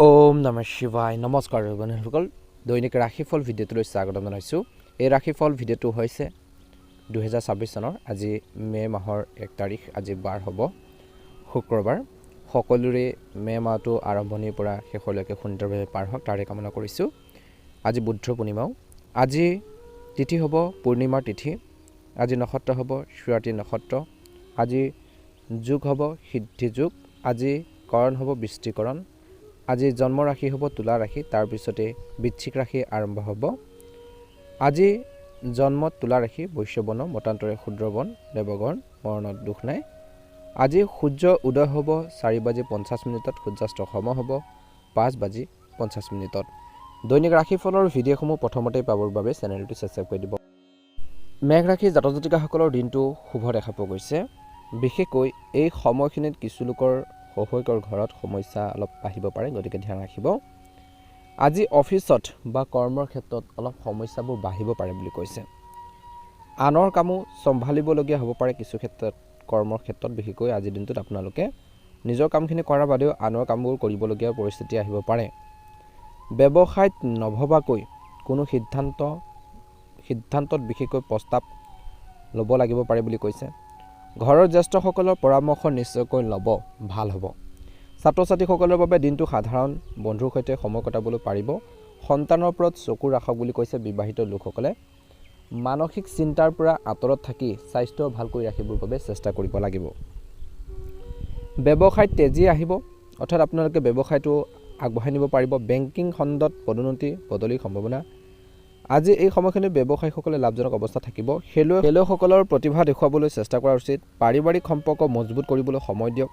ওম নমঃ শিৱায় নমস্কাৰ বন্ধুসকল দৈনিক ৰাশিফল ভিডিঅ'টোলৈ স্বাগতম জনাইছোঁ। এই ৰাশিফল ভিডিঅ'টো হৈছে 2026 চনৰ আজি মে' মাহৰ 1 তাৰিখ, আজি বাৰ হ'ব শুক্ৰবাৰ। সকলোৰে মে' মাহটো আৰম্ভণিৰ পৰা শেষলৈকে সুন্দৰভাৱে পাৰ হওক তাৰে কামনা কৰিছোঁ। আজি বুদ্ধ পূৰ্ণিমাও, আজি তিথি হ'ব পূৰ্ণিমাৰ তিথি, আজি নক্ষত্ৰ হ'ব স্বাতি নক্ষত্ৰ, আজি যোগ হ'ব সিদ্ধি যোগ, আজি কৰণ হ'ব বৃষ্টিকৰণ, আজি জন্ম ৰাশি হ'ব তুলা ৰাশি, তাৰপিছতে বৃশ্চিক ৰাশি আৰম্ভ হ'ব। আজি জন্মত তুলা ৰাশি, বৈশ্যবৰ্ণ, মতান্তৰে শূদ্ৰবৰ্ণ, দেৱগণ, মৰণত দুখ নাই। আজি সূৰ্য উদয় হ'ব 4:50 সূৰ্যাস্ত সম হ'ব 5:50। দৈনিক ৰাশিফলৰ ভিডিঅ'সমূহ প্ৰথমতেই পাবৰ বাবে চেনেলটো ছাবস্ক্ৰাইব কৰি দিব। মেঘ ৰাশিৰ জাতক জাতিকাসকলৰ দিনটো শুভ দেখা পোৱা গৈছে। বিশেষকৈ এই সময়খিনিত কিছু লোকৰ শহুৰেকৰ ঘৰত সমস্যা অলপ আহিব পাৰে, গতিকে ধ্যান ৰাখিব। আজি অফিচত বা কৰ্মৰ ক্ষেত্ৰত অলপ সমস্যাবোৰ বাঢ়িব পাৰে বুলি কৈছে। আনৰ কামো চম্ভালিবলগীয়া হ'ব পাৰে কিছু ক্ষেত্ৰত, কৰ্মৰ ক্ষেত্ৰত বিশেষকৈ আজিৰ দিনটোত আপোনালোকে নিজৰ কামখিনি কৰাৰ বাদেও আনৰ কামবোৰ কৰিবলগীয়া পৰিস্থিতি আহিব পাৰে। ব্যৱসায়ত নভবাকৈ কোনো সিদ্ধান্তত বিশেষকৈ প্ৰস্তাৱ ল'ব লাগিব পাৰে বুলি কৈছে। ঘৰৰ জ্যেষ্ঠসকলৰ পৰামৰ্শ নিশ্চয়কৈ ল'ব, ভাল হ'ব। ছাত্ৰ ছাত্ৰীসকলৰ বাবে দিনটো সাধাৰণ বন্ধুৰ সৈতে সময় কটাবলৈ পাৰিব। সন্তানৰ ওপৰত চকু ৰাখক বুলি কৈছে। বিবাহিত লোকসকলে মানসিক চিন্তাৰ পৰা আঁতৰত থাকি স্বাস্থ্য ভাল কৰি ৰাখিবৰ বাবে চেষ্টা কৰিব লাগিব। ব্যৱসায়ত তেজি আহিব, অৰ্থাৎ আপোনালোকে ব্যৱসায়টো আগবঢ়াই নিব পাৰিব। বেংকিং খণ্ডত পদোন্নতি বদলিৰ সম্ভাৱনা। আজি এই সময়খিনিত ব্যৱসায়ীসকলে লাভজনক অৱস্থা থাকিব। খেলুৱৈসকলৰ প্ৰতিভা দেখুৱাবলৈ চেষ্টা কৰা উচিত। পাৰিবাৰিক সম্পৰ্ক মজবুত কৰিবলৈ সময় দিয়ক।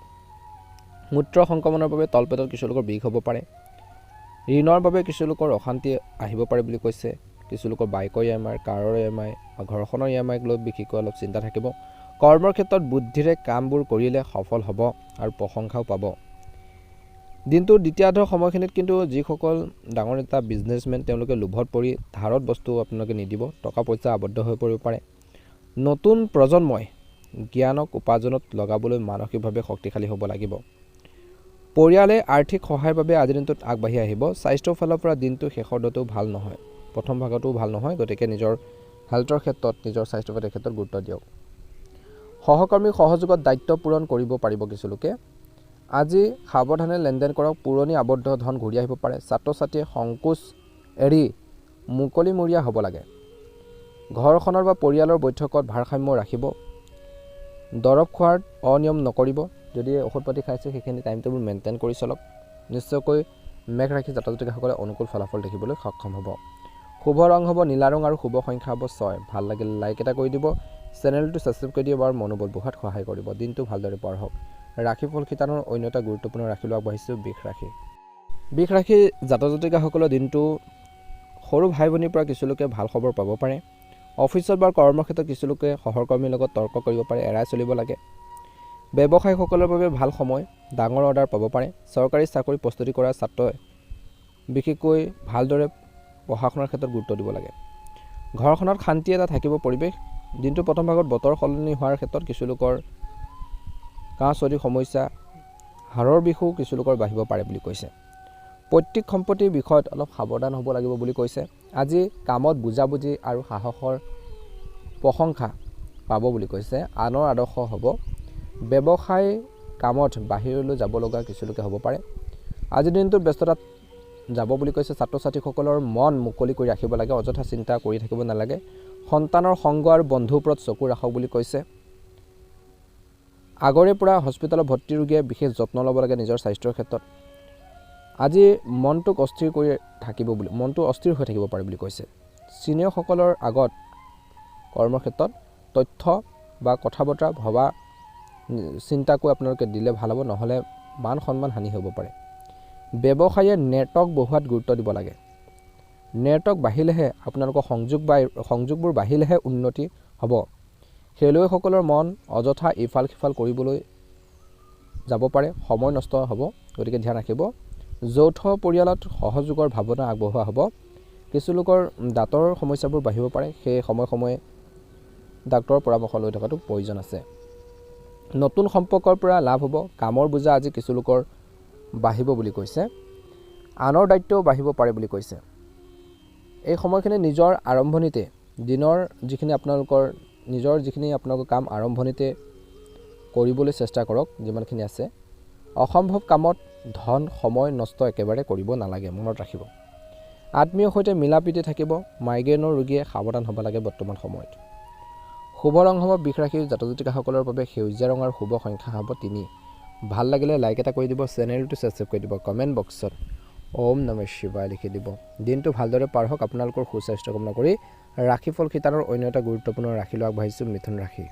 মূত্ৰ সংক্ৰমণৰ বাবে তলপেটত কিছু লোকৰ বিষ হ'ব পাৰে। ঋণৰ বাবে কিছু লোকৰ অশান্তি আহিব পাৰে বুলি কৈছে। কিছু লোকৰ বাইকৰ EMI, কাৰৰ EMI বা ঘৰখনৰ EMIক লৈ বিশেষকৈ অলপ চিন্তা থাকিব। কৰ্মৰ ক্ষেত্ৰত বুদ্ধিৰে কামবোৰ কৰিলে সফল হ'ব আৰু প্ৰশংসাও পাব। দিনটোৰ দ্বিতীয়াৰ্ধৰ সময়খিনিত কিন্তু যিসকল ডাঙৰ এটা বিজনেছমেন তেওঁলোকে লোভত পৰি ধাৰত বস্তু আপোনালোকে নিদিব, টকা পইচা আবদ্ধ হৈ পৰিব পাৰে। নতুন প্ৰজন্মই জ্ঞানক উপাৰ্জনত লগাবলৈ মানসিকভাৱে শক্তিশালী হ'ব লাগিব। পৰিয়ালে আৰ্থিক সহায়ৰ বাবে আজিৰ দিনটোত আগবাঢ়ি আহিব। স্বাস্থ্যৰ ফালৰ পৰা দিনটো শেষৰ দিনটো ভাল নহয়, প্ৰথম ভাগটোও ভাল নহয়, গতিকে নিজৰ হেল্থৰ ক্ষেত্ৰত, নিজৰ স্বাস্থ্য পাতিৰ ক্ষেত্ৰত গুৰুত্ব দিয়ক। সহকৰ্মীৰ সহযোগত দায়িত্ব পূৰণ কৰিব পাৰিব কিছু লোকে। আজি সাৱধানে লেনদেন কৰক, পুৰণি আবদ্ধ ধন ঘূৰি আহিব পাৰে। ছাত্ৰ ছাত্ৰীয়ে সংকোচ এৰি মুকলিমূৰীয়া হ'ব লাগে। ঘৰখনৰ বা পৰিয়ালৰ বৈঠকত ভাৰসাম্য ৰাখিব। দৰৱ খোৱাৰ অনিয়ম নকৰিব। যদি ঔষধ পাতি খাইছে সেইখিনি টাইম টেবুল মেইনটেইন কৰি চলক। নিশ্চয়কৈ মেঘ ৰাশি জাতক জাতিকাসকলে অনুকূল ফলাফল দেখিবলৈ সক্ষম হ'ব। শুভ ৰং হ'ব নীলা ৰং আৰু শুভ সংখ্যা হ'ব 6। ভাল লাগিলে লাইক এটা কৰি দিব, চেনেলটো ছাবস্ক্ৰাইব কৰি দিব আৰু মনোবল বঢ়োৱাত সহায় কৰিব। দিনটো ভালদৰে পাৰ হওক। ৰাশিফল শিতানৰ অন্য এটা গুৰুত্বপূৰ্ণ ৰাশিলৈ আগবাঢ়িছোঁ, বৃষ ৰাশি। বৃষ ৰাশি জাতক জাতিকাসকলৰ দিনটো সৰু ভাই ভনীৰ পৰা কিছু লোকে ভাল খবৰ পাব পাৰে। অফিচত বা কৰ্মক্ষেত্ৰত কিছু লোকে সহকৰ্মীৰ লগত তৰ্ক কৰিব পাৰে, এৰাই চলিব লাগে। ব্যৱসায়ীসকলৰ বাবে ভাল সময়, ডাঙৰ অৰ্ডাৰ পাব পাৰে। চৰকাৰী চাকৰি প্ৰস্তুতি কৰা ছাত্ৰই বিশেষকৈ ভালদৰে পঢ়া শুনাৰ ক্ষেত্ৰত গুৰুত্ব দিব লাগে। ঘৰখনত শান্তি এটা থাকিব পৰিৱেশ। দিনটোৰ প্ৰথম ভাগত বতৰ সলনি হোৱাৰ ক্ষেত্ৰত কিছু লোকৰ কাহ চৰ্দি সমস্যা, হাড়ৰ বিষো কিছু লোকৰ বাঢ়িব পাৰে বুলি কৈছে। পৈতৃক সম্পত্তিৰ বিষয়ত অলপ সাৱধান হ'ব লাগিব বুলি কৈছে। আজি কামত বুজাবুজি আৰু সাহসৰ প্ৰশংসা পাব বুলি কৈছে। আনৰ আদৰ্শ হ'ব। ব্যৱসায় কামত বাহিৰলৈ যাব লগা কিছু লোকে হ'ব পাৰে। আজিৰ দিনটোত ব্যস্ততাত যাব বুলি কৈছে। ছাত্ৰ ছাত্ৰীসকলৰ মন মুকলি কৰি ৰাখিব লাগে, অযথা চিন্তা কৰি থাকিব নালাগে। সন্তানৰ সংগ আৰু বন্ধুৰ ওপৰত চকু ৰাখক বুলি কৈছে। আগৰে পৰা হস্পিটেলত ভৰ্তি ৰোগীয়ে বিশেষ যত্ন ল'ব লাগে নিজৰ স্বাস্থ্যৰ ক্ষেত্ৰত। আজি মনটো অস্থিৰ হৈ থাকিব পাৰে বুলি কৈছে। ছিনিয়ৰসকলৰ আগত কৰ্মক্ষেত্ৰত তথ্য বা কথা বতৰা ভবা চিন্তাকৈ আপোনালোকে দিলে ভাল হ'ব, নহ'লে মান সন্মান হানি হ'ব পাৰে। ব্যৱসায়ীয়ে নেটৱৰ্ক বঢ়োৱাত গুৰুত্ব দিব লাগে। নেটৱৰ্ক বাঢ়িলেহে আপোনালোকৰ সংযোগবোৰ বাঢ়িলেহে উন্নতি হ'ব। খেলুৱৈসকলৰ মন অযথা ইফাল সিফাল কৰিবলৈ যাব পাৰে, সময় নষ্ট হ'ব, গতিকে ধ্যান ৰাখিব। যৌথ পৰিয়ালত সহযোগৰ ভাৱনা আগবঢ়োৱা হ'ব। কিছু লোকৰ দাঁতৰ সমস্যাবোৰ বাঢ়িব পাৰে, সেই সময়ে ডাক্তৰৰ পৰামৰ্শ লৈ থকাটো প্ৰয়োজন আছে। নতুন সম্পৰ্কৰ পৰা লাভ হ'ব। কামৰ বোজা আজি কিছু লোকৰ বাঢ়িব বুলি কৈছে। আনৰ দায়িত্বও বাঢ়িব পাৰে বুলি কৈছে। এই সময়খিনি নিজৰ আৰম্ভণিতে দিনৰ যিখিনি আপোনালোকৰ কাম আৰম্ভণিতে কৰিবলৈ চেষ্টা কৰক যিমানখিনি আছে। অসম্ভৱ কামত ধন সময় নষ্ট একেবাৰে কৰিব নালাগে, মনত ৰাখিব। আত্মীয়ৰ সৈতে মিলা প্ৰীতি থাকিব। মাইগ্ৰেইনৰ ৰোগীয়ে সাৱধান হ'ব লাগে বৰ্তমান সময়ত। শুভ ৰং হ'ব বৃষ ৰাশিৰ জাতক জাতিকাসকলৰ বাবে সেউজীয়া ৰং আৰু শুভ সংখ্যা হ'ব 3। ভাল লাগিলে লাইক এটা কৰি দিব, চেনেলটো ছাবস্ক্ৰাইব কৰি দিব, কমেণ্ট বক্সত ওম নমঃ শিৱায় লিখি দিব। দিনটো ভালদৰে পাৰ হওক, আপোনালোকৰ সুস্বাস্থ্য কামনা কৰি ৰাশিফল শিতানৰ অন্য এটা গুৰুত্বপূৰ্ণ ৰাশিলৈ আগবাঢ়িছোঁ, মিথুন ৰাশি।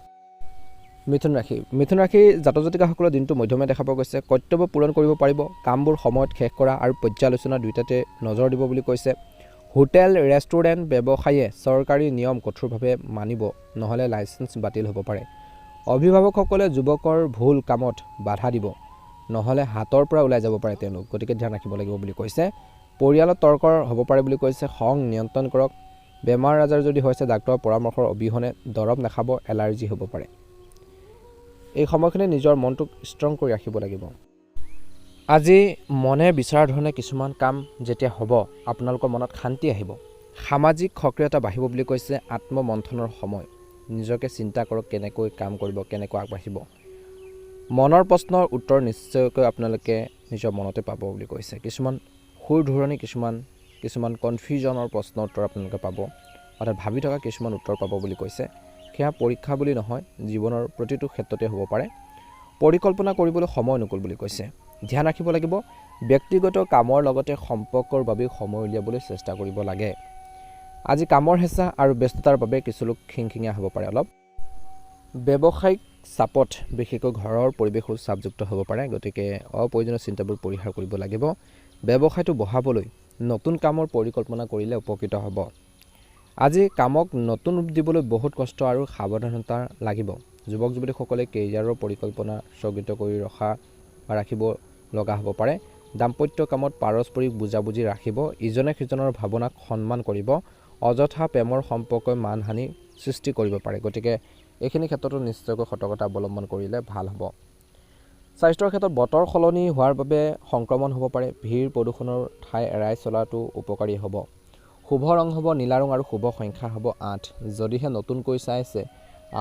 মিথুন ৰাশি জাতক জাতিকাসকলৰ দিনটো মধ্যমীয়া দেখা পোৱা গৈছে। কৰ্তব্য পূৰণ কৰিব পাৰিব, কামবোৰ সময়ত শেষ কৰা আৰু পৰ্যালোচনা দুয়োটাতে নজৰ দিব বুলি কৈছে। হোটেল ৰেষ্টুৰেণ্ট ব্যৱসায়ীয়ে চৰকাৰী নিয়ম কঠোৰভাৱে মানিব, নহ'লে লাইচেঞ্চ বাতিল হ'ব পাৰে। অভিভাৱকসকলে যুৱকৰ ভুল কামত বাধা দিব, নহ'লে হাতৰ পৰা ওলাই যাব পাৰে তেওঁলোক, গতিকে ধ্যান ৰাখিব লাগিব বুলি কৈছে। পৰিয়ালত তৰ্কৰ হ'ব পাৰে বুলি কৈছে। খং নিয়ন্ত্ৰণ কৰক। বেমাৰ আজাৰ যদি হৈছে ডাক্তৰৰ পৰামৰ্শৰ অবিহনে দৰৱ নাখাব, এলাৰ্জি হ'ব পাৰে। এই সময়খিনি নিজৰ মনটোক ষ্ট্ৰং কৰি ৰাখিব লাগিব। আজি মনে বিচৰা ধৰণে কিছুমান কাম যেতিয়া হ'ব, আপোনালোকৰ মনত শান্তি আহিব। সামাজিক সক্ৰিয়তা বাঢ়িব বুলি কৈছে। আত্মমন্থনৰ সময়। নিজকে চিন্তা কৰক, কেনেকৈ কাম কৰিব, কেনেকৈ আগবাঢ়িব। মনৰ প্ৰশ্নৰ উত্তৰ নিশ্চয়কৈ আপোনালোকে নিজৰ মনতে পাব বুলি কৈছে। কিছুমান সুৰ ধুৰণি, কিছুমান কনফিউজনৰ প্ৰশ্নৰ উত্তৰ আপোনালোকে পাব, অৰ্থাৎ ভাবি থকা কিছুমান উত্তৰ পাব বুলি কৈছে। সেয়া পৰীক্ষা বুলি নহয়, জীৱনৰ প্ৰতিটো ক্ষেত্ৰতে হ'ব পাৰে। পৰিকল্পনা কৰিবলৈ সময় অনুকূল বুলি কৈছে। ধ্যান ৰাখিব লাগিব। ব্যক্তিগত কামৰ লগতে সম্পৰ্কৰ বাবেও সময় উলিয়াবলৈ চেষ্টা কৰিব লাগে। আজি কামৰ হেঁচা আৰু ব্যস্ততাৰ বাবে কিছু লোক খিংখিঙীয়া হ'ব পাৰে অলপ। ব্যৱসায়িক চাপত বিশেষকৈ ঘৰৰ পৰিৱেশো চাপযুক্ত হ'ব পাৰে, গতিকে অপ্ৰয়োজনীয় চিন্তাবোৰ পৰিহাৰ কৰিব লাগিব। ব্যৱসায়টো বঢ়াবলৈ নতুন কামৰ পৰিকল্পনা কৰিলে উপকৃত হ'ব। আজি কামক নতুন ৰূপ দিবলৈ বহুত কষ্ট আৰু সাৱধানতা লাগিব। যুৱক যুৱতীসকলে কেৰিয়াৰৰ পৰিকল্পনা স্থগিত কৰি ৰাখিব লগা হ'ব পাৰে। দাম্পত্য কামত পাৰস্পৰিক বুজাবুজি ৰাখিব। ইজনে সিজনৰ ভাৱনাক সন্মান কৰিব। অযথা প্ৰেমৰ সম্পৰ্কই মানহানি সৃষ্টি কৰিব পাৰে, গতিকে এইখিনি ক্ষেত্ৰতো নিশ্চয়কৈ সতৰ্কতা অৱলম্বন কৰিলে ভাল হ'ব। স্বাস্থ্যৰ ক্ষেত্ৰত বতৰ সলনি হোৱাৰ বাবে সংক্ৰমণ হ'ব পাৰে। ভিৰ প্ৰদূষণৰ ঠাই এৰাই চলাটো উপকাৰী হ'ব। শুভ ৰং হ'ব নীলা ৰং আৰু শুভ সংখ্যা হ'ব 8। যদিহে নতুনকৈ চাইছে,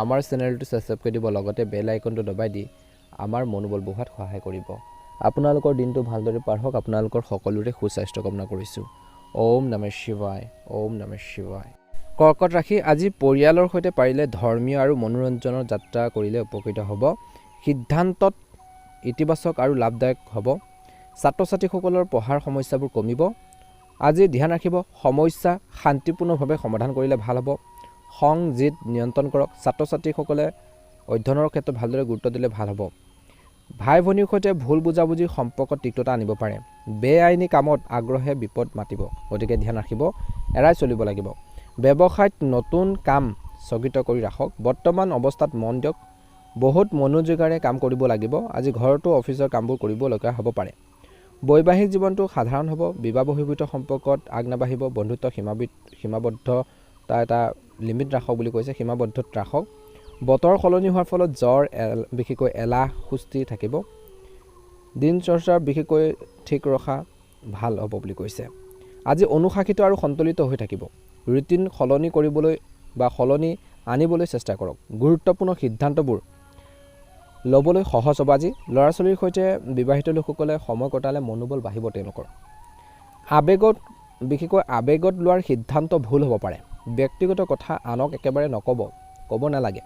আমাৰ চেনেলটো ছাবস্ক্ৰাইব কৰি দিব, লগতে বেল আইকনটো দবাই দি আমাৰ মনোবল বঢ়োৱাত সহায় কৰিব। আপোনালোকৰ দিনটো ভালদৰে পাৰ হওক, আপোনালোকৰ সকলোৰে সুস্বাস্থ্য কামনা কৰিছোঁ। ওম নমঃ শিৱায়, ওম নমঃ শিৱায়। কৰ্কট ৰাশি। আজি পৰিয়ালৰ সৈতে পাৰিলে ধৰ্মীয় আৰু মনোৰঞ্জনৰ যাত্ৰা কৰিলে উপকৃত হ'ব। সিদ্ধান্তত ইতিবাচক আৰু লাভদায়ক হ'ব। ছাত্ৰ ছাত্ৰীসকলৰ পঢ়াৰ সমস্যাবোৰ কমিব। আজি ধ্যান ৰাখিব, সমস্যা শান্তিপূৰ্ণভাৱে সমাধান কৰিলে ভাল হ'ব। খং জিদ নিয়ন্ত্ৰণ কৰক। ছাত্ৰ ছাত্ৰীসকলে অধ্যয়নৰ ক্ষেত্ৰত ভালদৰে গুৰুত্ব দিলে ভাল হ'ব। ভাই ভনীৰ সৈতে ভুল বুজাবুজি সম্পৰ্কত তিক্ততা আনিব পাৰে। বেআইনী কামত আগ্ৰহে বিপদ মাতিব, গতিকে ধ্যান ৰাখিব, এৰাই চলিব লাগিব। ব্যৱসায়ত নতুন কাম স্থগিত কৰি ৰাখক। বৰ্তমান অৱস্থাত মন দিয়ক, বহুত মনোযোগেৰে কাম কৰিব লাগিব। আজি ঘৰতো অফিচৰ কামবোৰ কৰিবলগীয়া হ'ব পাৰে। বৈবাহিক জীৱনটো সাধাৰণ হ'ব। বিবাহ বহিৰ্ভূত সম্পৰ্কত আগ নাবাঢ়িব। বন্ধুত্ব সীমাবদ্ধতা এটা লিমিট ৰাখক বুলি কৈছে, সীমাবদ্ধত ৰাখক। বতৰ সলনি হোৱাৰ ফলত জ্বৰ, বিশেষকৈ এলাহ সুস্তি থাকিব। দিনচৰ্চা বিশেষকৈ ঠিক ৰখা ভাল হ'ব বুলি কৈছে। আজি অনুশাসিত আৰু সন্তুলিত হৈ থাকিব। ৰুটিন সলনি আনিবলৈ চেষ্টা কৰক। গুৰুত্বপূৰ্ণ সিদ্ধান্তবোৰ ল'বলৈ সহজ হ'ব। আজি ল'ৰা ছোৱালীৰ সৈতে বিবাহিত লোকসকলে সময় কটালে মনোবল বাঢ়িব তেওঁলোকৰ। বিশেষকৈ আৱেগত লোৱাৰ সিদ্ধান্ত ভুল হ'ব পাৰে। ব্যক্তিগত কথা আনক একেবাৰে ক'ব নালাগে,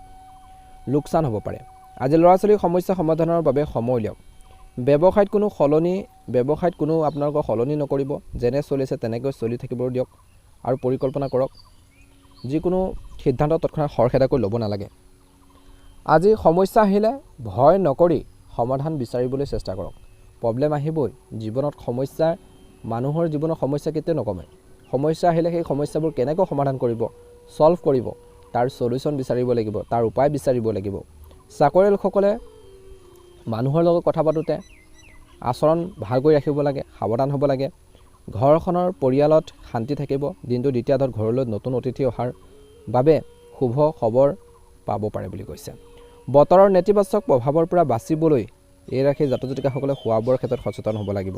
লোকচান হ'ব পাৰে। আজি ল'ৰা ছোৱালীৰ সমস্যা সমাধানৰ বাবে সময় উলিয়াওক। ব্যৱসায়ত কোনো আপোনালোকৰ সলনি নকৰিব। যেনে চলিছে তেনেকৈ চলি থাকিব দিয়ক আৰু পৰিকল্পনা কৰক। যিকোনো সিদ্ধান্ত তৎক্ষণাত খৰখেদাকৈ ল'ব নালাগে। আজি সমস্যা আহিলে ভয় নকৰি সমাধান বিচাৰিবলৈ চেষ্টা কৰক। প্ৰব্লেম আহিবই জীৱনত, মানুহৰ জীৱনৰ সমস্যা কেতিয়াও নকমে। সমস্যা আহিলে সেই সমস্যাবোৰ কেনেকৈ সমাধান কৰিব, ছল্ভ কৰিব, তাৰ সলিউশ্যন বিচাৰিব লাগিব, তাৰ উপায় বিচাৰিব লাগিব। চাকৰিয়াল লোকসকলে মানুহৰ লগত কথা পাতোঁতে আচৰণ ভালকৈ ৰাখিব লাগে, সাৱধান হ'ব লাগে। ঘৰখনৰ পৰিয়ালত শান্তি থাকিব। দিনটো দ্বিতীয় আধাৰত ঘৰলৈ নতুন অতিথি অহাৰ বাবে শুভ খবৰ পাব পাৰে বুলি কৈছে। বতৰৰ নেতিবাচক প্ৰভাৱৰ পৰা বাচিবলৈ এই ৰাশিৰ জাতক জাতিকাসকলে খোৱা বোৱাৰ ক্ষেত্ৰত সচেতন হ'ব লাগিব।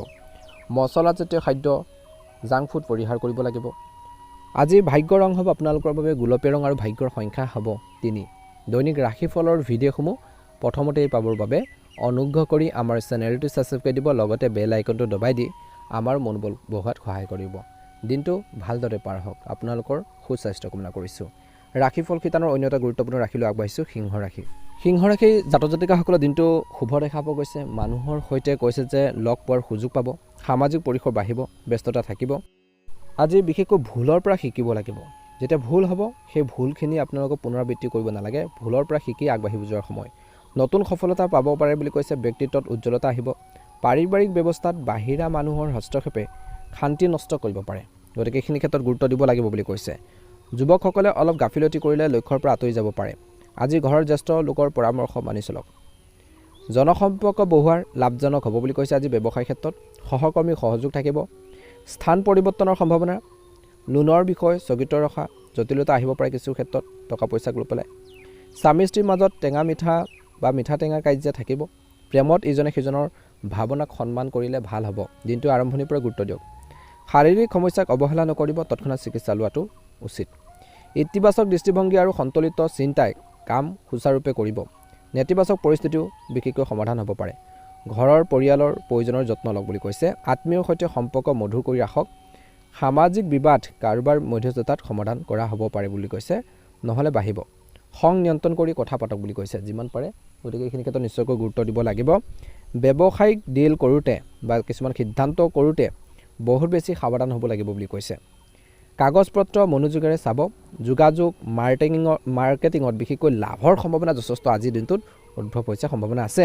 মছলাজাতীয় খাদ্য জাংক ফুড পৰিহাৰ কৰিব লাগিব। আজি ভাগ্যৰ ৰং হ'ব আপোনালোকৰ বাবে গোলপীয়া ৰং আৰু ভাগ্যৰ সংখ্যা হ'ব 3। দৈনিক ৰাশিফলৰ ভিডিঅ'সমূহ প্ৰথমতেই পাবৰ বাবে অনুগ্ৰহ কৰি আমাৰ চেনেলটো ছাবস্ক্ৰাইব কৰি দিব, লগতে বেল আইকনটো দবাই দি আমাৰ মনোবল বঢ়োৱাত সহায় কৰিব। দিনটো ভালদৰে পাৰ হওক, আপোনালোকৰ সুস্বাস্থ্য কামনা কৰিছোঁ। ৰাশিফল শিতানৰ অন্য এটা গুৰুত্বপূৰ্ণ ৰাশিলৈ আগবাঢ়িছোঁ, সিংহ ৰাশি। সিংহ ৰাশি জাতক জাতিকাসকলৰ দিনটো শুভ দেখা পোৱা গৈছে। মানুহৰ সৈতে কৈছে যে লগ পোৱাৰ সুযোগ পাব, সামাজিক পৰিসৰ বাঢ়িব, ব্যস্ততা থাকিব। আজি বিশেষকৈ ভুলৰ পৰা শিকিব লাগিব। যেতিয়া ভুল হ'ব সেই ভুলখিনি আপোনালোকক পুনৰাবৃত্তি কৰিব নালাগে, ভুলৰ পৰা শিকি আগবাঢ়ি যোৱাৰ সময়। নতুন সফলতা পাব পাৰে বুলি কৈছে, ব্যক্তিত্বত উজ্জ্বলতা আহিব। পাৰিবাৰিক ব্যৱস্থাত বাহিৰা মানুহৰ হস্তক্ষেপে শান্তি নষ্ট কৰিব পাৰে, গতিকে এইখিনি ক্ষেত্ৰত গুৰুত্ব দিব লাগিব বুলি কৈছে। যুৱকসকলে অলপ গাফিলতি কৰিলে লক্ষ্যৰ পৰা আঁতৰি যাব পাৰে। আজি ঘৰৰ জ্যেষ্ঠ লোকৰ পৰামৰ্শ মানি চলক। জনসম্পৰ্ক বঢ়োৱাৰ লাভজনক হ'ব বুলি কৈছে। আজি ব্যৱসায় ক্ষেত্ৰত সহকৰ্মীৰ সহযোগ থাকিব। স্থান পৰিৱৰ্তনৰ সম্ভাৱনা, লোনৰ বিষয় স্থগিত ৰখা, জটিলতা আহিব পাৰে কিছু ক্ষেত্ৰত টকা পইচাক লৈ পেলাই। স্বামী স্ত্ৰীৰ মাজত টেঙা মিঠা বা মিঠা টেঙা কাজিয়া থাকিব। প্ৰেমত ইজনে সিজনৰ ভাৱনাক সন্মান কৰিলে ভাল হ'ব। দিনটো আৰম্ভণিৰ পৰা গুৰুত্ব দিয়ক। শাৰীৰিক সমস্যাক অৱহেলা নকৰিব, তৎক্ষণাত চিকিৎসা লোৱাটো উচিত। ইতিবাচক দৃষ্টিভংগী আৰু সন্তুলিত চিন্তাই কাম সুচাৰুৰূপে কৰিব। নেতিবাচক পৰিস্থিতিও বিশেষকৈ সমাধান হ'ব পাৰে। ঘৰৰ পৰিয়ালৰ প্ৰয়োজনৰ যত্ন লওক বুলি কৈছে। আত্মীয়ৰ সৈতে সম্পৰ্ক মধুৰ কৰি ৰাখক। সামাজিক বিবাদ কাৰোবাৰ মধ্যস্থতাত সমাধান কৰা হ'ব পাৰে বুলি কৈছে, নহ'লে বাঢ়িব। খং নিয়ন্ত্ৰণ কৰি কথা পাতক বুলি কৈছে যিমান পাৰে, গতিকে এইখিনি ক্ষেত্ৰত নিশ্চয়কৈ গুৰুত্ব দিব লাগিব। ব্যৱসায়িক ডিল কৰোঁতে বা কিছুমান সিদ্ধান্ত কৰোঁতে বহুত বেছি সাৱধান হ'ব লাগিব বুলি কৈছে। কাগজ পত্ৰ মনোযোগেৰে চাব। যোগাযোগ মাৰ্কেটিঙত বিশেষকৈ লাভৰ সম্ভাৱনা যথেষ্ট আজিৰ দিনটোত উদ্ভৱ হৈছে, সম্ভাৱনা আছে।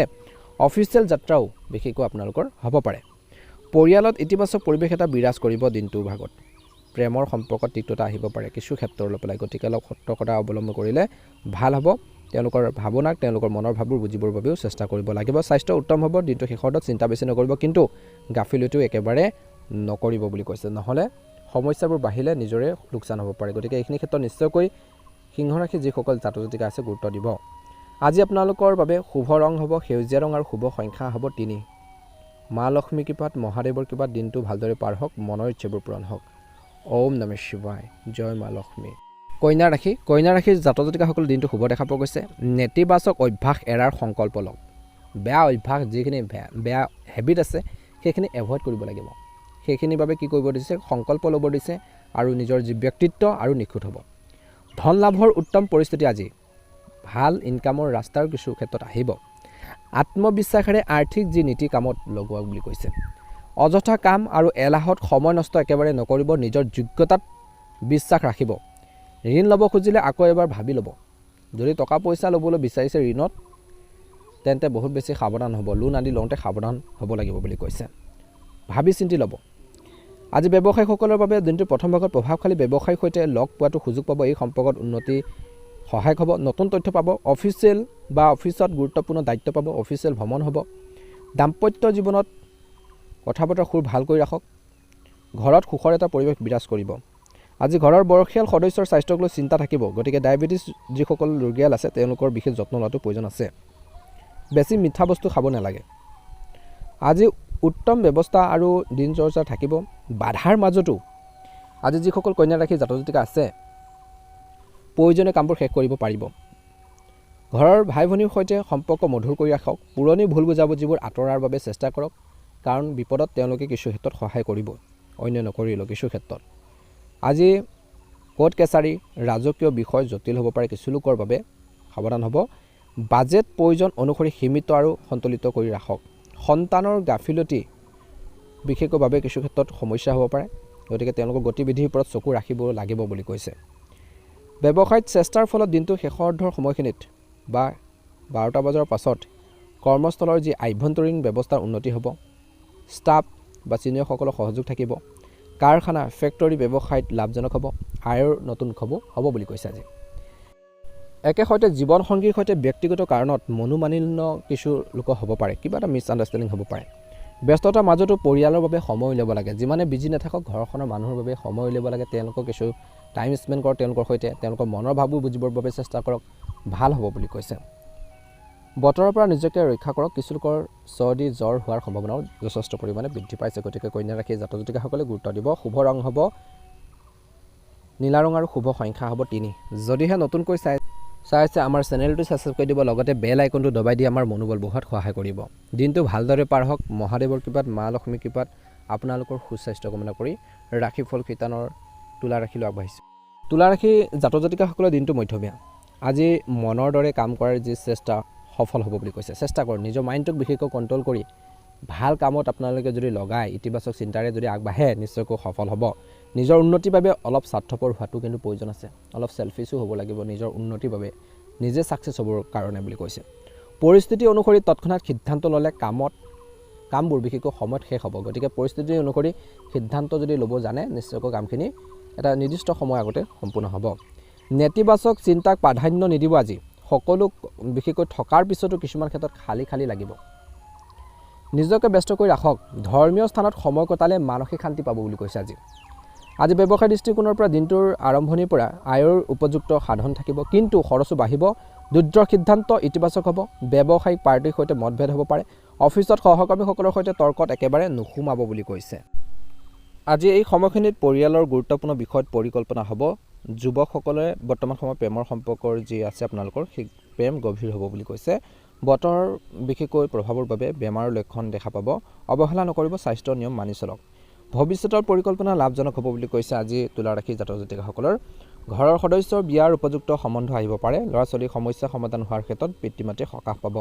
অফিচিয়েল যাত্ৰাও বিশেষকৈ আপোনালোকৰ হ'ব পাৰে। পৰিয়ালত ইতিবাচক পৰিৱেশ এটা বিৰাজ কৰিব দিনটোৰ ভাগত। প্ৰেমৰ সম্পৰ্কত তিক্ততা আহিব পাৰে কিছু ক্ষেত্ৰলৈ পেলাই, গতিকে অলপ সতৰ্কতা অৱলম্বন কৰিলে ভাল হ'ব। তেওঁলোকৰ ভাৱনাক, তেওঁলোকৰ মনৰ ভাৱবোৰ বুজিবৰ বাবেও চেষ্টা কৰিব লাগিব। স্বাস্থ্য উত্তম হ'ব। দিনটো শেষত চিন্তা বেছি নকৰিব, কিন্তু গাফিলতিও একেবাৰে নকৰিব বুলি কৈছে, নহ'লে সমস্যাবোৰ বাঢ়িলে নিজৰে লোকচান হ'ব পাৰে। গতিকে এইখিনি ক্ষেত্ৰত নিশ্চয়কৈ সিংহ ৰাশি যিসকল জাতক জাতিকা আছে গুৰুত্ব দিব। আজি আপোনালোকৰ বাবে শুভ ৰং হ'ব সেউজীয়া ৰং আৰু শুভ সংখ্যা হ'ব 3। মা লক্ষ্মী কৃপাত, মহাদেৱৰ কৃপাত দিনটো ভালদৰে পাৰ হওক, মনৰ ইচ্ছাবোৰ পূৰণ হওক। ওম নমঃ শিৱায়, জয় মা লক্ষ্মী। কন্যা ৰাশি। কন্যা ৰাশিৰ জাতক জাতিকাসকলৰ দিনটো শুভ দেখা পোৱা গৈছে। নেতিবাচক অভ্যাস এৰাৰ সংকল্প লওক। বেয়া অভ্যাস যিখিনি বেয়া হেবিট আছে সেইখিনি এভইড কৰিব লাগিব। সেইখিনিৰ বাবে কি কৰিব দিছে, সংকল্প ল'ব দিছে, আৰু নিজৰ যি ব্যক্তিত্ব আৰু নিখুঁত হ'ব। ধন লাভৰ উত্তম পৰিস্থিতি আজি। ভাল ইনকামৰ ৰাস্তাৰ কিছু ক্ষেত্ৰত আহিব। আত্মবিশ্বাসেৰে আৰ্থিক যি নীতি কামত লগোৱা বুলি কৈছে। অযথা কাম আৰু এলাহত সময় নষ্ট একেবাৰে নকৰিব। নিজৰ যোগ্যতাত বিশ্বাস ৰাখিব। ঋণ ল'ব খুজিলে আকৌ এবাৰ ভাবি ল'ব। যদি টকা পইচা ল'বলৈ বিচাৰিছে ঋণত, তেন্তে বহুত বেছি সাৱধান হ'ব। লোন আদি লওঁতে সাৱধান হ'ব লাগিব বুলি কৈছে। ভাবি চিন্তি ল'ব। আজি ব্যৱসায়ীসকলৰ বাবে দিনটোৰ প্ৰথম ভাগত প্ৰভাৱশালী ব্যৱসায়ীৰ সৈতে লগ পোৱাটো সুযোগ পাব। এই সম্পৰ্কত উন্নতি সহায়ক হ'ব। নতুন তথ্য পাব। অফিচিয়েল বা অফিচত গুৰুত্বপূৰ্ণ দায়িত্ব পাব। অফিচিয়েল ভ্ৰমণ হ'ব। দাম্পত্য জীৱনত কথা বতৰা সুৰ ভাল কৰি ৰাখক। ঘৰত সুখৰ এটা পৰিৱেশ বিৰাজ কৰিব। আজি ঘৰৰ বয়সীয়াল সদস্যৰ স্বাস্থ্যক লৈ চিন্তা থাকিব, গতিকে ডায়েবেটিছ যিসকল ৰোগীয়াল আছে তেওঁলোকৰ বিশেষ যত্ন লোৱাটো প্ৰয়োজন আছে। বেছি মিঠা বস্তু খাব নালাগে। আজি উত্তম ব্যৱস্থা আৰু দিনচৰ্যা থাকিব। বাধাৰ মাজতো আজি যিসকল কন্যা ৰাশি জাতক জাতিকা আছে প্ৰয়োজনীয় কামবোৰ শেষ কৰিব পাৰিব। ঘৰৰ ভাই ভনীৰ সৈতে সম্পৰ্ক মধুৰ কৰি ৰাখক। পুৰণি ভুল বুজাবুজিবোৰ আঁতৰাৰ বাবে চেষ্টা কৰক, কাৰণ বিপদত তেওঁলোকে কিছু ক্ষেত্ৰত সহায় কৰিব, অন্য নকৰিলেও কিছু ক্ষেত্ৰত। আজি কোৰ্ট কেছাৰী ৰাজকীয় বিষয় জটিল হ'ব পাৰে কিছু লোকৰ বাবে, সাৱধান হ'ব। বাজেট প্ৰয়োজন অনুসৰি সীমিত আৰু সন্তুলিত কৰি ৰাখক। সন্তানৰ গাফিলতি বিশেষভাৱে কিছু ক্ষেত্ৰত সমস্যা হ'ব পাৰে, গতিকে তেওঁলোকৰ গতিবিধিৰ ওপৰত চকু ৰাখিব লাগিব বুলি কৈছে। ব্যৱসায়ত চেষ্টাৰ ফলত দিনটো শেষাৰ্ধৰ সময়খিনিত বা 12টা বজাৰ পাছত কৰ্মস্থলৰ যি আভ্যন্তৰীণ ব্যৱস্থাৰ উন্নতি হ'ব। ষ্টাফ বা ছিনিয়ৰসকলৰ সহযোগ থাকিব। কাৰখানা ফেক্টৰী ব্যৱসায়ত লাভজনক হ'ব। আয়ৰ নতুন হ'ব বুলি কৈছে। আজি একেসৈতে জীৱনসংগীৰ সৈতে ব্যক্তিগত কাৰণত মনোমালিন্য কিছু লোক হ'ব পাৰে, কিবা এটা মিছআণ্ডাৰষ্টেণ্ডিং হ'ব পাৰে। ব্যস্ততাৰ মাজতো পৰিয়ালৰ বাবে সময় উলিয়াব লাগে। যিমানে বিজি নাথাকক ঘৰখনৰ মানুহৰ বাবে সময় উলিয়াব লাগে। তেওঁলোকক কিছু টাইম স্পেণ্ড কৰক তেওঁলোকৰ সৈতে, তেওঁলোকৰ মনৰ ভাৱবোৰ বুজিবৰ বাবে চেষ্টা কৰক, ভাল হ'ব বুলি কৈছে। বতৰৰ পৰা নিজকে ৰক্ষা কৰক। কিছু লোকৰ চৰ্দি জ্বৰ হোৱাৰ সম্ভাৱনাও যথেষ্ট পৰিমাণে বৃদ্ধি পাইছে, গতিকে কন্যা ৰাশিৰ জাতক জাতিকাসকলে গুৰুত্ব দিব। শুভ ৰং হ'ব নীলা ৰং আৰু শুভ সংখ্যা হ'ব 3। যদিহে নতুনকৈ চাইছে আমাৰ চেনেলটো ছাবস্ক্ৰাইব কৰি দিব, লগতে বেল আইকনটো দবাই দি আমাৰ মনোবল বঢ়োৱাত সহায় কৰিব। দিনটো ভালদৰে পাৰ হওক। মহাদেৱৰ কৃপাত, মা লক্ষ্মীৰ কৃপাত আপোনালোকৰ সুস্বাস্থ্য কামনা কৰি ৰাশিফল শিতানৰ তুলা ৰাশিলৈ আগবাঢ়িছোঁ। তুলা ৰাশি জাতক জাতিকাসকলৰ দিনটো মধ্যমীয়া। আজি মনৰ দৰে কাম কৰাৰ যি চেষ্টা সফল হ'ব বুলি কৈছে। চেষ্টা কৰক নিজৰ মাইণ্ডটোক বিশেষকৈ কণ্ট্ৰল কৰি ভাল কামত আপোনালোকে যদি লগাই ইতিবাচক চিন্তাৰে যদি আগবাঢ়ে নিশ্চয়কৈ সফল হ'ব। নিজৰ উন্নতিৰ বাবে অলপ স্বাৰ্থপৰ হোৱাটো কিন্তু প্ৰয়োজন আছে, অলপ চেলফিছো হ'ব লাগিব নিজৰ উন্নতিৰ বাবে, নিজে ছাকচেছ হ'বৰ কাৰণে বুলি কৈছে। পৰিস্থিতি অনুসৰি তৎক্ষণাত সিদ্ধান্ত ল'লে কামবোৰ বিশেষকৈ সময়ত শেষ হ'ব। গতিকে পৰিস্থিতি অনুসৰি সিদ্ধান্ত যদি ল'ব জানে নিশ্চয়কৈ কামখিনি এটা নিৰ্দিষ্ট সময় আগতে সম্পূৰ্ণ হ'ব। নেতিবাচক চিন্তাক প্ৰাধান্য নিদিব। আজি সকলো বিশেষকৈ থকাৰ পিছতো কিছুমান ক্ষেত্ৰত খালী লাগিব। নিজকে ব্যস্ত কৰি ৰাখক। ধৰ্মীয় স্থানত সময় কটালে মানসিক শান্তি পাব বুলি কৈছে। আজি ব্যৱসায় দৃষ্টিকোণৰ পৰা দিনটোৰ আৰম্ভণিৰ পৰা আয়ৰ উপযুক্ত সাধন থাকিব, কিন্তু খৰচো বাঢ়িব। দ্ৰুত সিদ্ধান্ত ইতিবাচক হ'ব। ব্যৱসায়িক পাৰ্টিৰ সৈতে মতভেদ হ'ব পাৰে। অফিচত সহকৰ্মীসকলৰ সৈতে তৰ্কত একেবাৰে নোসোমাব বুলি কৈছে। আজি এই সময়খিনিত পৰিয়ালৰ গুৰুত্বপূৰ্ণ বিষয়ত পৰিকল্পনা হ'ব। যুৱকসকলে বৰ্তমান সময়ত প্ৰেমৰ সম্পৰ্কৰ যি আছে আপোনালোকৰ সেই প্ৰেম গভীৰ হ'ব বুলি কৈছে। বতৰৰ বিশেষকৈ প্ৰভাৱৰ বাবে বেমাৰৰ লক্ষণ দেখা পাব। অৱহেলা নকৰিব, স্বাস্থ্যৰ নিয়ম মানি চলক। ভৱিষ্যতৰ পৰিকল্পনা লাভজনক হ'ব বুলি কৈছে। আজি তুলা ৰাশি জাতক জাতিকাসকলৰ ঘৰৰ সদস্যৰ বিয়াৰ উপযুক্ত সম্বন্ধ আহিব পাৰে। ল'ৰা ছোৱালীৰ সমস্যা সমাধান হোৱাৰ ক্ষেত্ৰত পিতৃ মাতৃয়ে সকাহ পাব।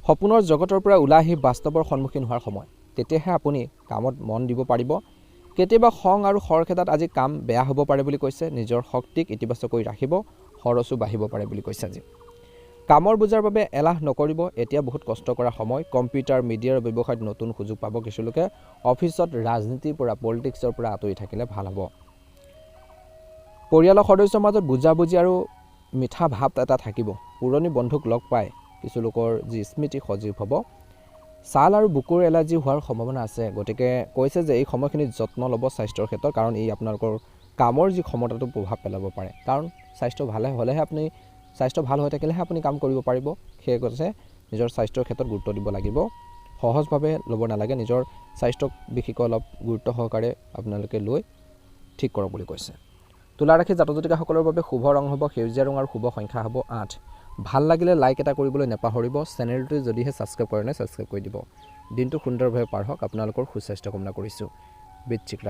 সপোনৰ জগতৰ পৰা ওলাই আহি বাস্তৱৰ সন্মুখীন হোৱাৰ সময়, তেতিয়াহে আপুনি কামত মন দিব পাৰিব। কেতিয়াবা খং আৰু খৰখেদাত আজি কাম বেয়া হ'ব পাৰে বুলি কৈছে। নিজৰ শক্তিক ইতিবাচক কৰি ৰাখিব, খৰচো বাঢ়িব পাৰে বুলি কৈছে। আজি কামৰ বোজাৰ বাবে এলাহ নকৰিব। এতিয়া বহুত কষ্ট কৰা সময়। কম্পিউটাৰ মিডিয়াৰ ব্যৱসায়ত নতুন সুযোগ পাব। কিছুলোকে অফিচত ৰাজনীতিৰ পৰা পলিটিক্সৰ পৰা আঁতৰি থাকিলে ভাল হ'ব। পৰিয়ালৰ সদস্যৰ মাজত বুজাবুজি আৰু মিঠা ভাৱ এটা থাকিব। পুৰণি বন্ধুক লগ পাই কিছুলোকৰ যি স্মৃতি সজীৱ হ'ব। ছাল আৰু বুকুৰ এলাৰ্জি হোৱাৰ সম্ভাৱনা আছে, গতিকে কৈছে যে এই সময়খিনিত যত্ন ল'ব স্বাস্থ্যৰ ক্ষেত্ৰত, কাৰণ এই আপোনালোকৰ কামৰ যি ক্ষমতাটো প্ৰভাৱ পেলাব পাৰে। কাৰণ স্বাস্থ্য ভাল হৈ থাকিলেহে আপুনি কাম কৰিব পাৰিব। সেয়ে কৈছে নিজৰ স্বাস্থ্যৰ ক্ষেত্ৰত গুৰুত্ব দিব লাগিব। সহজভাৱে ল'ব নালাগে। নিজৰ স্বাস্থ্যক বিশেষকৈ অলপ গুৰুত্ব সহকাৰে আপোনালোকে লৈ ঠিক কৰক বুলি কৈছে। তুলা ৰাশি জাতক জাতিকাসকলৰ বাবে শুভ ৰং হ'ব সেউজীয়া ৰং আৰু শুভ সংখ্যা হ'ব 8। ভাল লাগিলে লাইক এটা কৰিবলৈ নাপাহৰিব। চেনেলটো যদিহে ছাবস্ক্ৰাইব কৰে নাই ছাবস্ক্ৰাইব কৰি দিব। দিনটো সুন্দৰভাৱে পাৰ হওক। আপোনালোকৰ সুস্বাস্থ্য কামনা কৰিছোঁ। বৃশ্চিক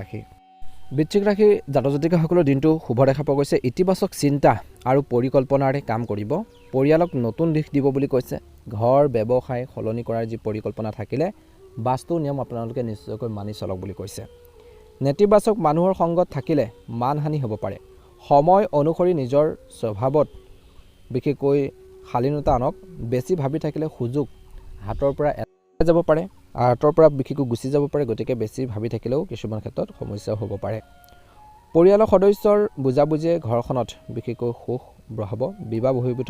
ৰাশি জাতক জাতিকাসকলৰ দিনটো শুভ দেখা পোৱা গৈছে। ইতিবাচক চিন্তা আৰু পৰিকল্পনাৰে কাম কৰিব। পৰিয়ালক নতুন দিশ দিব বুলি কৈছে। ঘৰ ব্যৱসায় সলনি কৰাৰ যি পৰিকল্পনা থাকিলে বাস্তু নিয়ম আপোনালোকে নিশ্চয়কৈ মানি চলক বুলি কৈছে। নেতিবাচক মানুহৰ সংগত থাকিলে মানহানি হ'ব পাৰে। সময় অনুসৰি নিজৰ স্বভাৱত বিশেষকৈ শালীনতা আনক। বেছি ভাবি থাকিলে সুযোগ হাতৰ পৰা যাব পাৰে, হাতৰ পৰা বিশেষকৈ গুচি যাব পাৰে। গতিকে বেছি ভাবি থাকিলেও কিছুমান ক্ষেত্ৰত সমস্যাও হ'ব পাৰে। পৰিয়ালৰ সদস্যৰ বুজাবুজিয়ে ঘৰখনত বিশেষকৈ সুখ বঢ়াব। বিবাহ বহিৰ্ভূত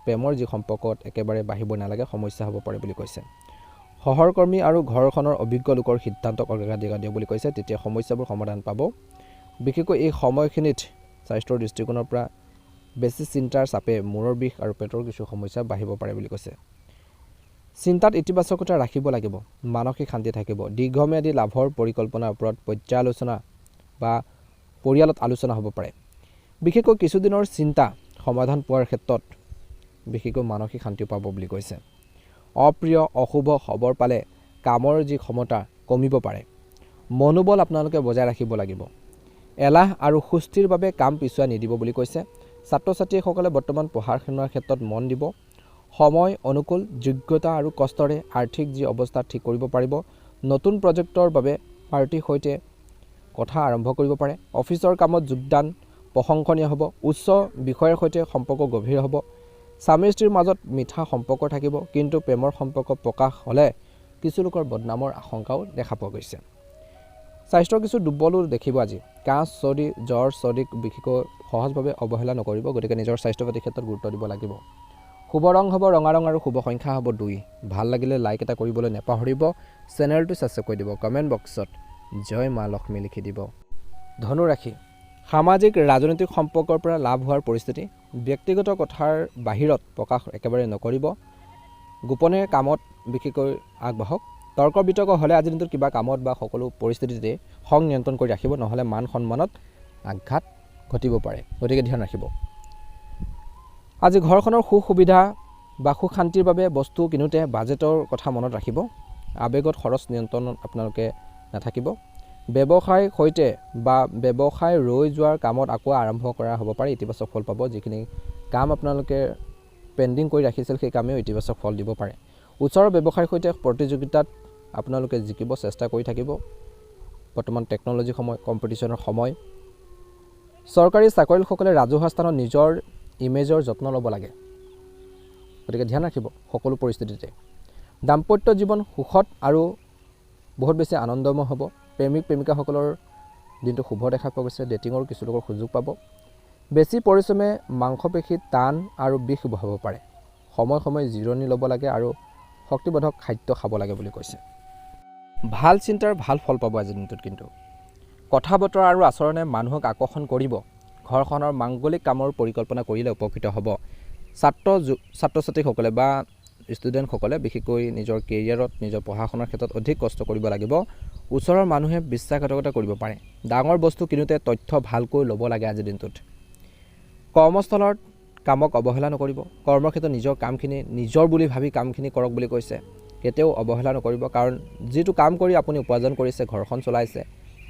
প্ৰেমৰ যি সম্পৰ্কত একেবাৰে বাঢ়িব নালাগে, সমস্যা হ'ব পাৰে বুলি কৈছে। সহকৰ্মী আৰু ঘৰখনৰ অভিজ্ঞ লোকৰ সিদ্ধান্তক অগ্ৰাধিকাৰ দিয়ক বুলি কৈছে, তেতিয়া সমস্যাবোৰ সমাধান পাব। বিশেষকৈ এই সময়খিনিত স্বাস্থ্যৰ দৃষ্টিকোণৰ পৰা বেছি চিন্তাৰ চাপে মূৰৰ বিষ আৰু পেটৰ কিছু সমস্যা বাঢ়িব পাৰে বুলি কৈছে। চিন্তাত ইতিবাচকতা ৰাখিব লাগিব, মানসিক শান্তি থাকিব। দীৰ্ঘম্যাদী লাভৰ পৰিকল্পনাৰ ওপৰত পৰ্যালোচনা বা পৰিয়ালত আলোচনা হ'ব পাৰে। বিশেষকৈ কিছুদিনৰ চিন্তা সমাধান পোৱাৰ ক্ষেত্ৰত বিশেষকৈ মানসিক শান্তি পাব বুলি কৈছে। অপ্ৰিয় অশুভ খবৰ পালে কামৰ যি ক্ষমতা কমিব পাৰে। মনোবল আপোনালোকে বজাই ৰাখিব লাগিব। এলাহ আৰু সুস্থিৰ বাবে কাম পিছুৱাই নিদিব বুলি কৈছে। ছাত্ৰ ছাত্ৰীসকলে বৰ্তমান পঢ়া শুনাৰ ক্ষেত্ৰত মন দিব। সময় অনুকূল, যোগ্যতা আৰু কষ্টৰে আৰ্থিক যি অৱস্থা ঠিক কৰিব পাৰিব। নতুন প্ৰজেক্টৰ বাবে পাৰ্টিৰ সৈতে কথা আৰম্ভ কৰিব পাৰে। অফিচৰ কামত যোগদান প্ৰশংসনীয় হ'ব। উচ্চ বিষয়ৰ সৈতে সম্পৰ্ক গভীৰ হ'ব। স্বামী স্ত্ৰীৰ মাজত মিঠা সম্পৰ্ক থাকিব, কিন্তু প্ৰেমৰ সম্পৰ্ক প্ৰকাশ হ'লে কিছুলোকৰ বদনামৰ আশংকাও দেখা পোৱা গৈছে। স্বাস্থ্যৰ কিছু দুৰ্বলো দেখিব আজি। কাহ চৰ্দি জ্বৰ চৰ্দিক বিশেষকৈ সহজভাৱে অৱহেলা নকৰিব। গতিকে নিজৰ স্বাস্থ্য পাতিৰ ক্ষেত্ৰত গুৰুত্ব দিব লাগিব। শুভ ৰং হ'ব ৰঙা ৰং আৰু শুভ সংখ্যা হ'ব 2। ভাল লাগিলে লাইক এটা কৰিবলৈ নাপাহৰিব। চেনেলটো ছাবস্ক্ৰাইব কৰি দিব। কমেণ্ট বক্সত জয় মা লক্ষ্মী লিখি দিব। ধনু ৰাশি সামাজিক ৰাজনৈতিক সম্পৰ্কৰ পৰা লাভ হোৱাৰ পৰিস্থিতি। ব্যক্তিগত কথাৰ বাহিৰত প্ৰকাশ একেবাৰে নকৰিব। গোপনে কামত বিশেষকৈ আগবাঢ়ক। তৰ্ক বিতৰ্ক হ'লে আজিৰ দিনটোত কিবা কামত বা সকলো পৰিস্থিতিতে খং নিয়ন্ত্ৰণ কৰি ৰাখিব, নহ'লে মান সন্মানত আঘাত ঘটিব পাৰে, গতিকে ধ্যান ৰাখিব। আজি ঘৰখনৰ সুখ সুবিধা বা সুখ শান্তিৰ বাবে বস্তু কিনোতে বাজেটৰ কথা মনত ৰাখিব। আৱেগত খৰচ নিয়ন্ত্ৰণত আপোনালোকে নাথাকিব। ব্যৱসায়ৰ সৈতে বা ব্যৱসায় ৰৈ যোৱাৰ কামত আকৌ আৰম্ভ কৰা হ'ব পাৰে, ইতিবাচক ফল পাব। যিখিনি কাম আপোনালোকে পেণ্ডিং কৰি ৰাখিছিল সেই কামেও ইতিবাচক ফল দিব পাৰে। ওচৰৰ ব্যৱসায়ৰ সৈতে প্ৰতিযোগিতাত আপোনালোকে জিকিব চেষ্টা কৰি থাকিব। বৰ্তমান টেকন'লজিৰ সময়, কম্পিটিশ্যনৰ সময়। চৰকাৰী চাকৰিয়ালসকলে ৰাজহুৱা স্থানত নিজৰ ইমেজৰ যত্ন ল'ব লাগে, গতিকে ধ্যান ৰাখিব সকলো পৰিস্থিতিতে। দাম্পত্য জীৱন সুখত আৰু বহুত বেছি আনন্দময় হ'ব। প্ৰেমিক প্ৰেমিকাসকলৰ দিনটো শুভ দেখা পোৱা গৈছে। ডেটিঙৰ কিছু লোকৰ সুযোগ পাব। বেছি পৰিশ্ৰমে মাংসপেশী টান আৰু বিষ বহাব পাৰে। সময় সময় জিৰণি ল'ব লাগে আৰু শক্তিবৰ্ধক খাদ্য খাব লাগে বুলি কৈছে। ভাল চিন্তাৰ ভাল ফল পাব আজিৰ দিনটোত। কিন্তু কথা বতৰা আৰু আচৰণে মানুহক আকৰ্ষণ কৰিব। ঘৰখনৰ মাংগলিক কামৰ পৰিকল্পনা কৰিলে উপকৃত হ'ব। ছাত্ৰ ছাত্ৰীসকলে বা ষ্টুডেণ্টসকলে বিশেষকৈ নিজৰ কেৰিয়াৰত, নিজৰ পঢ়া শুনাৰ ক্ষেত্ৰত অধিক কষ্ট কৰিব লাগিব। ওচৰৰ মানুহে বিশ্বাসঘাতকতা কৰিব পাৰে। ডাঙৰ বস্তু কিনোতে তথ্য ভালকৈ ল'ব লাগে আজিৰ দিনটোত। কৰ্মস্থলত কামক অৱহেলা নকৰিব। কৰ্মক্ষেত্ৰত নিজৰ কামখিনি নিজৰ বুলি ভাবি কামখিনি কৰক বুলি কৈছে। কেতিয়াও অৱহেলা নকৰিব, কাৰণ যিটো কাম কৰি আপুনি উপাৰ্জন কৰিছে, ঘৰখন চলাইছে,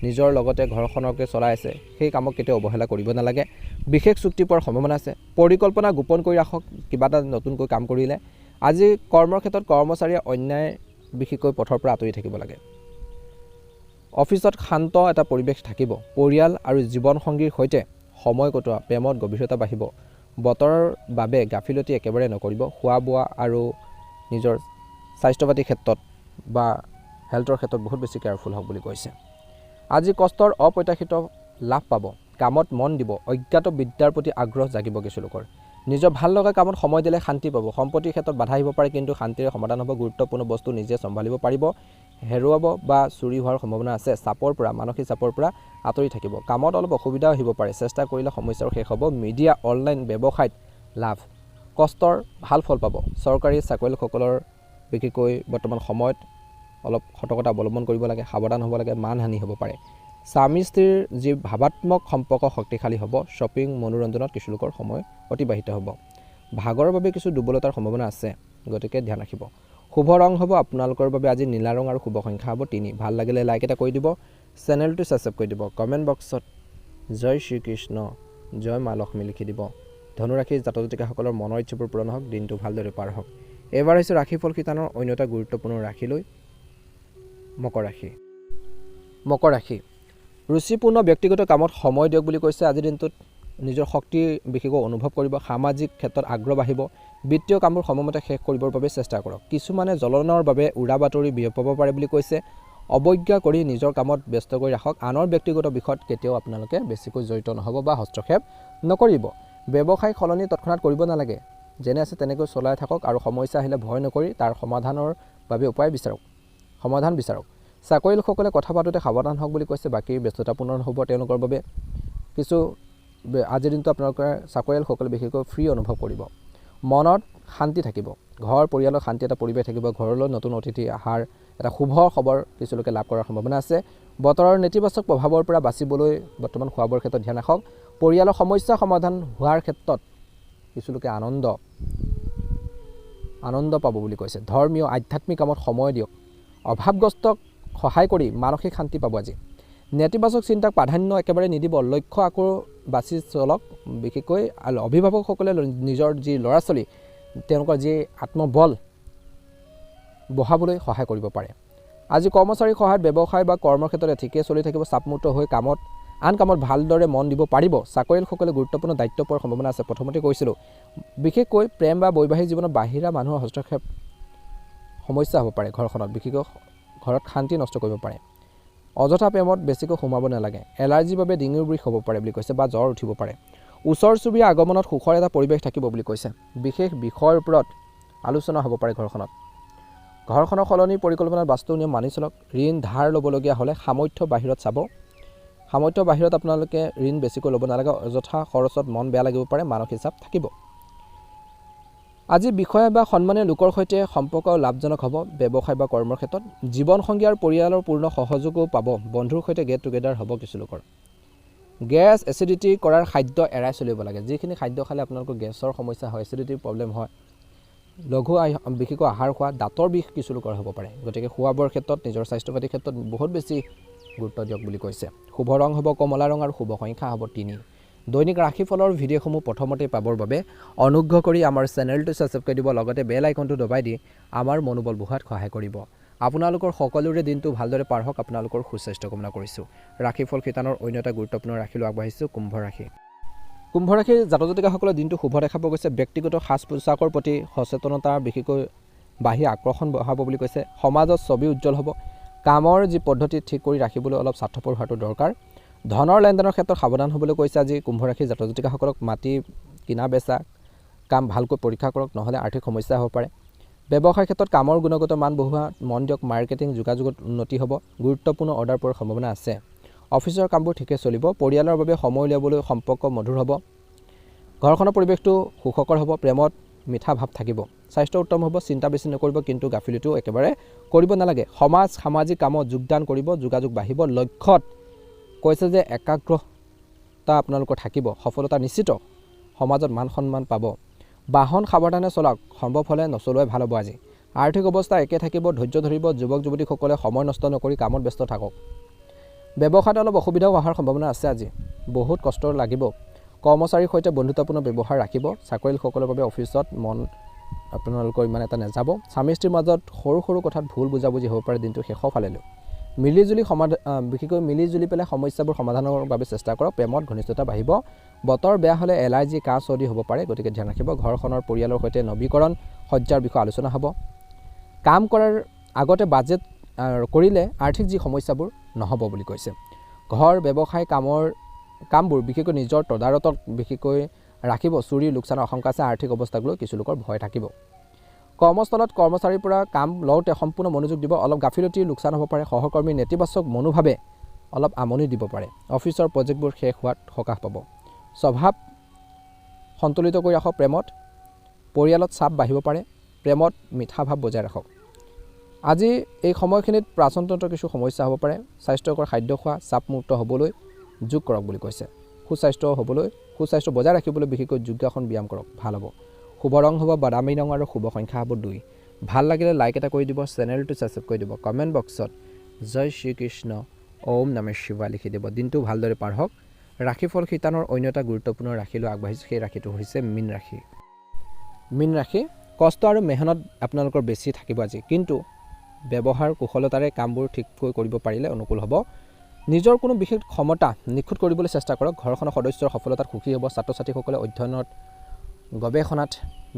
নিজৰ লগতে ঘৰখনকে চলাই আছে, সেই কামক কেতিয়াও অৱহেলা কৰিব নালাগে। বিশেষ চুক্তি পোৱাৰ সম্ভাৱনা আছে। পৰিকল্পনা গোপন কৰি ৰাখক কিবা এটা নতুনকৈ কাম কৰিলে। আজি কৰ্মৰ ক্ষেত্ৰত কৰ্মচাৰীয়ে অন্যায় বিশেষকৈ পথৰ পৰা আঁতৰি থাকিব লাগে। অফিচত শান্ত এটা পৰিৱেশ থাকিব। পৰিয়াল আৰু জীৱনসংগীৰ সৈতে সময় কটোৱা, প্ৰেমত গভীৰতা বাঢ়িব। বতৰৰ বাবে গাফিলতি একেবাৰে নকৰিব। খোৱা বোৱা আৰু নিজৰ স্বাস্থ্য পাতিৰ ক্ষেত্ৰত বা হেল্থৰ ক্ষেত্ৰত বহুত বেছি কেয়াৰফুল হওক বুলি কৈছে। আজি কষ্টৰ অপ্ৰত্যাশিত লাভ পাব। কামত মন দিব। অজ্ঞাত বিদ্যাৰ প্ৰতি আগ্ৰহ জাগিব কিছু লোকৰ। নিজৰ ভাল লগা কামত সময় দিলে শান্তি পাব। সম্পত্তিৰ ক্ষেত্ৰত বাধা আহিব পাৰে, কিন্তু শান্তিৰে সমাধান হ'ব। গুৰুত্বপূৰ্ণ বস্তু নিজে চম্ভালিব পাৰিব। হেৰুৱাব বা চুৰি হোৱাৰ সম্ভাৱনা আছে। চাপৰ পৰা, মানসিক চাপৰ পৰা আঁতৰি থাকিব। কামত অলপ অসুবিধাও আহিব পাৰে, চেষ্টা কৰিলে সমস্যাও শেষ হ'ব। মিডিয়া, অনলাইন ব্যৱসায়ত লাভ। কষ্টৰ ভাল ফল পাব। চৰকাৰী চাকৰিয়ালসকলৰ বিশেষকৈ বৰ্তমান সময়ত অলপ সতৰ্কতা অৱলম্বন কৰিব লাগে, সাৱধান হ'ব লাগে, মানহানি হ'ব পাৰে। স্বামী স্ত্ৰীৰ যি ভাৱাত্মক সম্পৰ্ক শক্তিশালী হ'ব। শ্বপিং, মনোৰঞ্জনত কিছু লোকৰ সময় অতিবাহিত হ'ব। ভাগৰৰ বাবে কিছু দুৰ্বলতাৰ সম্ভাৱনা আছে, গতিকে ধ্যান ৰাখিব। শুভ ৰং হ'ব আপোনালোকৰ বাবে আজি নীলা ৰং আৰু শুভ সংখ্যা হ'ব 3। ভাল লাগিলে লাইক এটা কৰি দিব, চেনেলটো ছাবস্ক্ৰাইব কৰি দিব। কমেণ্ট বক্সত জয় শ্ৰীকৃষ্ণ, জয় মা লক্ষ্মী লিখি দিব। ধনুৰাশিৰ জাতক জাতিকাসকলৰ মনৰ ইচ্ছাবোৰ পূৰণ হওক, দিনটো ভালদৰে পাৰ হওক। এইবাৰ হৈছে ৰাশিফল শিতানৰ অন্য এটা গুৰুত্বপূৰ্ণ ৰাশিলৈ, মকৰ ৰাশি। মকৰ ৰাশি ৰুচিপূৰ্ণ ব্যক্তিগত কামত সময় দিয়ক বুলি কৈছে। আজিৰ দিনটোত নিজৰ শক্তি বিশেষকৈ অনুভৱ কৰিব। সামাজিক ক্ষেত্ৰত আগ্ৰহ বাঢ়িব। বিত্তীয় কামবোৰ সময়মতে শেষ কৰিবৰ বাবে চেষ্টা কৰক। কিছুমানে জ্বলনৰ বাবে উৰা বাতৰি বিয়পাব পাৰে বুলি কৈছে। অৱজ্ঞা কৰি নিজৰ কামত ব্যস্ত কৰি ৰাখক। আনৰ ব্যক্তিগত বিষয়ত কেতিয়াও আপোনালোকে বেছিকৈ জড়িত নহ'ব বা হস্তক্ষেপ নকৰিব। ব্যৱসায় সলনি তৎক্ষণাত কৰিব নালাগে। যেনে আছে তেনেকৈ চলাই থাকক আৰু সমস্যা আহিলে ভয় নকৰি তাৰ সমাধানৰ বাবে সমাধান বিচাৰক। চাকৰিয়ালসকলে কথা পাতোঁতে সাৱধান হওক বুলি কৈছে। বাকী ব্যস্ততাপূৰ্ণ হ'ব তেওঁলোকৰ বাবে। কিছু আজিৰ দিনটো আপোনালোকে চাকৰিয়ালসকলে বিশেষকৈ ফ্ৰী অনুভৱ কৰিব। মনত শান্তি থাকিব। ঘৰ পৰিয়ালৰ শান্তি এটা পৰিৱেশ থাকিব। ঘৰলৈ নতুন অতিথি অহাৰ এটা শুভ খবৰ কিছু লোকে লাভ কৰাৰ সম্ভাৱনা আছে। বতৰৰ নেতিবাচক প্ৰভাৱৰ পৰা বাচিবলৈ বৰ্তমান খোৱা বোৱাৰ ক্ষেত্ৰত ধ্যান ৰাখক। পৰিয়ালৰ সমস্যা সমাধান হোৱাৰ ক্ষেত্ৰত কিছু লোকে আনন্দ পাব বুলি কৈছে। ধৰ্মীয় আধ্যাত্মিক কামত সময় দিয়ক। অভাৱগ্ৰস্তক সহায় কৰি মানসিক শান্তি পাব। আজি নেতিবাচক চিন্তাক প্ৰাধান্য একেবাৰে নিদিব। লক্ষ্য আকৌ বাছি চলক। বিশেষকৈ অভিভাৱকসকলে নিজৰ যি ল'ৰা ছোৱালী তেওঁলোকৰ যি আত্মবল বঢ়াবলৈ সহায় কৰিব পাৰে। আজি কৰ্মচাৰীৰ সহায়ত ব্যৱসায় বা কৰ্মৰ ক্ষেত্ৰত ঠিকেই চলি থাকিব। চাপমুক্ত হৈ আন কামত ভালদৰে মন দিব পাৰিব। চাকৰিয়ালসকলে গুৰুত্বপূৰ্ণ দায়িত্ব পোৱাৰ সম্ভাৱনা আছে। প্ৰথমতে কৈছিলোঁ, বিশেষকৈ প্ৰেম বা বৈবাহিক জীৱনত বাহিৰা মানুহৰ হস্তক্ষেপ সমস্যা হ'ব পাৰে। ঘৰখনত বিশেষকৈ ঘৰত শান্তি নষ্ট কৰিব পাৰে। অযথা প্ৰেমত বেছিকৈ সোমাব নালাগে। এলাৰ্জিৰ বাবে ডিঙিৰ বিষ হ'ব পাৰে বুলি কৈছে বা জ্বৰ উঠিব পাৰে। ওচৰ চুবুৰীয়া আগমনত সুখৰ এটা পৰিৱেশ থাকিব বুলি কৈছে। বিশেষ বিষয়ৰ ওপৰত আলোচনা হ'ব পাৰে ঘৰখনত। ঘৰখনৰ সলনি পৰিকল্পনাত বাস্তু নিয়ম মানি চলক। ঋণ ধাৰ ল'বলগীয়া হ'লে সামৰ্থ্য বাহিৰত চাব। সামৰ্থ্যৰ বাহিৰত আপোনালোকে ঋণ বেছিকৈ ল'ব নালাগে, অযথা খৰচত মন বেয়া লাগিব পাৰে, মানসিক চাপ থাকিব। আজি বিষয়া বা সন্মানীয় লোকৰ সৈতে সম্পৰ্ক লাভজনক হ'ব। ব্যৱসায় বা কৰ্মৰ ক্ষেত্ৰত জীৱনসংগী আৰু পৰিয়ালৰ পূৰ্ণ সহযোগো পাব। বন্ধুৰ সৈতে গেট টুগেডাৰ হ'ব কিছু লোকৰ। গেছ এচিডিটি কৰাৰ খাদ্য এৰাই চলিব লাগে। যিখিনি খাদ্য খালে আপোনালোকৰ গেছৰ সমস্যা হয়, এচিডিটিৰ প্ৰব্লেম হয়, লঘু বিশেষকৈ আহাৰ খোৱা, দাঁতৰ বিষ কিছু লোকৰ হ'ব পাৰে। গতিকে খোৱা বোৱাৰ ক্ষেত্ৰত নিজৰ স্বাস্থ্য পাতিৰ ক্ষেত্ৰত বহুত বেছি গুৰুত্ব দিয়ক বুলি কৈছে। শুভ ৰং হ'ব কমলা ৰং আৰু শুভ সংখ্যা হ'ব 3। দৈনিক ৰাশিফলৰ ভিডিঅ'সমূহ প্ৰথমতে পাবৰ বাবে অনুগ্ৰহ কৰি আমাৰ চেনেলটো ছাবস্ক্ৰাইব কৰি দিব, লগতে বেল আইকনটো দবাই দি আমাৰ মনোবল বঢ়োৱাত সহায় কৰিব। আপোনালোকৰ সকলোৰে দিনটো ভালদৰে পাৰ হওক, আপোনালোকৰ সুস্বাস্থ্য কামনা কৰিছোঁ। ৰাশিফল শিতানৰ অন্য এটা গুৰুত্বপূৰ্ণ ৰাশিলৈ আগবাঢ়িছোঁ, কুম্ভ ৰাশি। কুম্ভ ৰাশিৰ জাতক জাতিকাসকলৰ দিনটো শুভ দেখা পোৱা গৈছে। ব্যক্তিগত সাজ পোছাকৰ প্ৰতি সচেতনতা বিশেষকৈ বাঢ়ি আকৰ্ষণ বঢ়াব বুলি কৈছে। সমাজত ছবি উজ্জ্বল হ'ব। কামৰ যি পদ্ধতি ঠিক কৰি ৰাখিবলৈ অলপ স্বাৰ্থপৰ হোৱাটো দৰকাৰ। ধনৰ লেনদেনৰ ক্ষেত্ৰত সাৱধান হ'বলৈ কৈছে। আজি কুম্ভ ৰাশিৰ জাতক জাতিকাসকলক মাটি কিনা বেচা কাম ভালকৈ পৰীক্ষা কৰক, নহ'লে আৰ্থিক সমস্যা হ'ব পাৰে। ব্যৱসায়ৰ ক্ষেত্ৰত কামৰ গুণগত মান বঢ়োৱা মন দিয়ক। মাৰ্কেটিং যোগাযোগত উন্নতি হ'ব। গুৰুত্বপূৰ্ণ অৰ্ডাৰ পোৱাৰ সম্ভাৱনা আছে। অফিচৰ কামবোৰ ঠিকে চলিব। পৰিয়ালৰ বাবে সময় উলিয়াবলৈ সম্পৰ্ক মধুৰ হ'ব। ঘৰখনৰ পৰিৱেশটো সুখকৰ হ'ব। প্ৰেমত মিঠা ভাৱ থাকিব। স্বাস্থ্য উত্তম হ'ব। চিন্তা বেছি নকৰিব, কিন্তু গাফিলতিও একেবাৰে কৰিব নালাগে। সামাজিক কামত যোগদান কৰিব। যোগাযোগ বাঢ়িব। লক্ষ্যত কৈছে যে একাগ্ৰতা আপোনালোকৰ থাকিব। সফলতা নিশ্চিত। সমাজত মান সন্মান পাব। বাহন সাৱধানে চলাওক। সম্ভৱ হ'লে নচলোৱাই ভাল হ'ব। আজি আৰ্থিক অৱস্থা একে থাকিব। ধৈৰ্য ধৰিব। যুৱক যুৱতীসকলে সময় নষ্ট নকৰি কামত ব্যস্ত থাকক। ব্যৱসায়ত অলপ অসুবিধাও অহাৰ সম্ভাৱনা আছে। আজি বহুত কষ্ট লাগিব। কৰ্মচাৰীৰ সৈতে বন্ধুত্বপূৰ্ণ ব্যৱহাৰ ৰাখিব। চাকৰিয়ালসকলৰ বাবে অফিচত মন আপোনালোকৰ ইমান এটা নাযাব। স্বামী স্ত্ৰীৰ মাজত সৰু সৰু কথাত ভুল বুজাবুজি হ'ব পাৰে। দিনটো শেষৰ ফালেলৈ বিশেষকৈ মিলিজুলি পেলাই সমস্যাবোৰ সমাধানৰ বাবে চেষ্টা কৰক। প্ৰেমত ঘনিষ্ঠতা বাঢ়িব। বতৰ বেয়া হ'লে এলাৰ্জি, কাহ, চৰ্দি হ'ব পাৰে, গতিকে ধ্যান ৰাখিব। ঘৰখনৰ পৰিয়ালৰ সৈতে নৱীকৰণ সজ্জাৰ বিষয়ে আলোচনা হ'ব। কাম কৰাৰ আগতে বাজেট কৰিলে আৰ্থিক যি সমস্যাবোৰ নহ'ব বুলি কৈছে। ঘৰ ব্যৱসায় কামবোৰ বিশেষকৈ নিজৰ তদাৰতত বিশেষকৈ ৰাখিব। চুৰিৰ লোকচানৰ আশংকা আছে। আৰ্থিক অৱস্থাক লৈ কিছু লোকৰ ভয় থাকিব। কৰ্মস্থলত কৰ্মচাৰীৰ পৰা কাম লওঁতে সম্পূৰ্ণ মনোযোগ দিব। অলপ গাফিলতিৰ লোকচান হ'ব পাৰে। সহকৰ্মীৰ নেতিবাচক মনোভাৱে অলপ আমনি দিব পাৰে। অফিচৰ প্ৰজেক্টবোৰ শেষ হোৱাত সকাহ পাব। স্বভাৱ সন্তুলিত কৰি ৰাখক। প্ৰেমত পৰিয়ালত চাপ বাঢ়িব পাৰে। প্ৰেমত মিঠা ভাৱ বজাই ৰাখক। আজি এই সময়খিনিত প্ৰাচনতন্ত্ৰৰ কিছু সমস্যা হ'ব পাৰে। স্বাস্থ্যকৰ খাদ্য খোৱা, চাপমুক্ত হ'বলৈ যোগ কৰক বুলি কৈছে। সুস্বাস্থ্য বজাই ৰাখিবলৈ বিশেষকৈ যোগাসন ব্যায়াম কৰক, ভাল হ'ব। শুভ ৰং হ'ব বাদামী ৰং আৰু শুভ সংখ্যা হ'ব 2। ভাল লাগিলে লাইক এটা কৰি দিব, চেনেলটো ছাবস্ক্ৰাইব কৰি দিব। কমেণ্ট বক্সত জয় শ্ৰীকৃষ্ণ, ওম নমঃ শিৱায় লিখি দিব। দিনটো ভালদৰে পাৰ হওক। ৰাশিফল শিতানৰ অন্য এটা গুৰুত্বপূৰ্ণ ৰাশিলৈ আগবাঢ়িছোঁ। সেই ৰাশিটো হৈছে মীন ৰাশি। মীন ৰাশি কষ্ট আৰু মেহনত আপোনালোকৰ বেছি থাকিব আজি, কিন্তু ব্যৱহাৰ কুশলতাৰে কামবোৰ ঠিককৈ কৰিব পাৰিলে অনুকূল হ'ব। নিজৰ কোনো বিশেষ ক্ষমতা নিখুঁত কৰিবলৈ চেষ্টা কৰক। ঘৰখনৰ সদস্যৰ সফলতাত সুখী হ'ব। ছাত্ৰ ছাত্ৰীসকলে অধ্যয়নত গৱেষণাত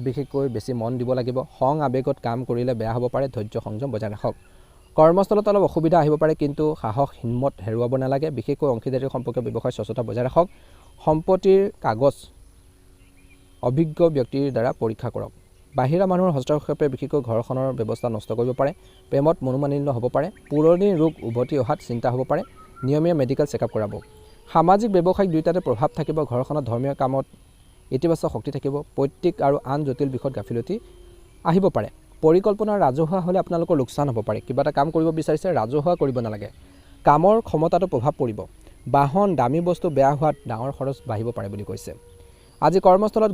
বিশেষকৈ বেছি মন দিব লাগিব। খং আৱেগত কাম কৰিলে বেয়া হ'ব পাৰে। ধৈৰ্য সংযম বজাই ৰাখক। কৰ্মস্থলত অলপ অসুবিধা আহিব পাৰে, কিন্তু সাহস হিম্মত হেৰুৱাব নালাগে। বিশেষকৈ অংশীদাৰী সম্পৰ্কীয় ব্যৱসায় স্বচ্ছতা বজাই ৰাখক। সম্পত্তিৰ কাগজ অভিজ্ঞ ব্যক্তিৰ দ্বাৰা পৰীক্ষা কৰক। বাহিৰা মানুহৰ হস্তক্ষেপে বিশেষকৈ ঘৰখনৰ ব্যৱস্থা নষ্ট কৰিব পাৰে। প্ৰেমত মনোমালিন্য হ'ব পাৰে। পুৰণি ৰোগ উভতি অহাত চিন্তা হ'ব পাৰে। নিয়মীয়া মেডিকেল চেকআপ কৰাব। সামাজিক ব্যৱসায়িক দুয়োটাতে প্ৰভাৱ থাকিব। ঘৰখনত ধৰ্মীয় কামত ইতিবাচক শক্তি থাকিব। পৈতৃক আৰু আন জটিল বিষয়ত গাফিলতি আহিব পাৰে। পৰিকল্পনা ৰাজহুৱা হ'লে আপোনালোকৰ লোকচান হ'ব পাৰে। কিবা এটা কাম কৰিব বিচাৰিছে, ৰাজহুৱা কৰিব নালাগে। কামৰ ক্ষমতাটো প্ৰভাৱ পৰিব। বাহন দামী বস্তু বেয়া হোৱাত ডাঙৰ খৰচ বাঢ়িব পাৰে বুলি কৈছে। আজি কৰ্মস্থলত